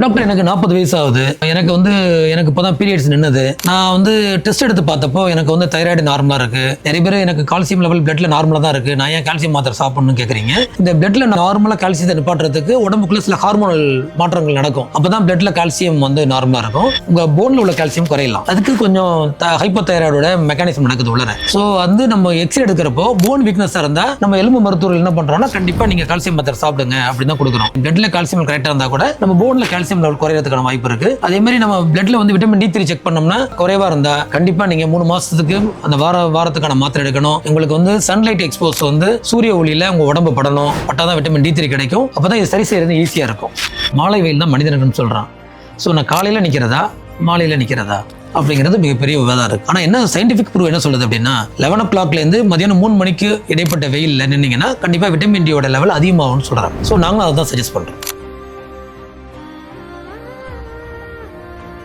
Doctor எனக்கு 40 வயசு ஆகுது, எனக்கு இப்போதான் பீரியட்ஸ் நின்னது, நான் டெஸ்ட் எடுத்து பார்த்தப்போ எனக்கு தைராய்டு நார்மலா இருக்கு, நிறைய பேர் எனக்கு கால்சியம் லெவல் பிளட்ல நார்மலா தான் இருக்கு, நான் ஏன் கால்சியம் மாத்திரை சாப்பிடணும்னு கேட்குறீங்க. இந்த பிளட்ல நார்மலா கால்சியத்தை நிப்பாட்டுறதுக்கு உடம்புக்குள்ள சில ஹார்மோனல் மாற்றங்கள் நடக்கும். அப்பதான் பிளட்ல கால்சியம் நார்மலா இருக்கும், உங்க போன்ல உள்ள கால்சியம் குறையலாம். அதுக்கு கொஞ்சம் ஹைப்போதைராய்டோட மெக்கானிசம் நடக்குது உள்ளர. ஸோ நம்ம எக்ஸ்ரே எடுக்கிறப்போ போன் வீக்னஸா இருந்தா நம்ம எலும்பு மருத்துவர்கள் என்ன பண்றோம்னா, கண்டிப்பா நீங்க கால்சியம் மாத்திரை சாப்பிடுங்க அப்படின்னு தான் கொடுக்குறோம். பிளட்ல கால்சியம் கரெக்டா இருந்தா கூட நம்ம போன்ல கால்சியம் லெவல் குறையறதுக்கான வாய்ப்பு இருக்கு. அதே மாதிரி நம்ம பிளட்ல விட்டமின் D3 செக் பண்ணோம்னா குறைவா இருந்தா கண்டிப்பா நீங்க 3 மாசத்துக்கு அந்த வாரத்துக்கான மாத்திரை எடுக்கணும். உங்களுக்கு சன்லைட் எக்ஸ்போஸ் சூரிய ஒளியில உங்க உடம்பு படணும், பட்டாதான் விட்டமின் D3 கிடைக்கும். அப்பதான் இது சரி செய்யறது ஈஸியா இருக்கும். மாலை வெயில் தான் மனிதனுக்குன்னு சொல்றான். ஸோ நான் காலையில நிக்கிறதா மாலையில நிக்கிறதா அப்படிங்கிறது மிகப்பெரிய விவாதம் இருக்கு. ஆனா என்ன சயின்டிபிக் ப்ரூவ் என்ன சொல்லுது அப்படின்னா, 11 o'clockல இருந்து மதியானம் 3 மணிக்கு இடைப்பட்ட வெயில்ல நின்னீங்கன்னா கண்டிப்பா விட்டமின் டியோட லெவல் அதிகமாகும்னு சொல்றாங்க. ஸோ நாங்களும் அதை தான் சஜஸ்ட் பண்றோம்.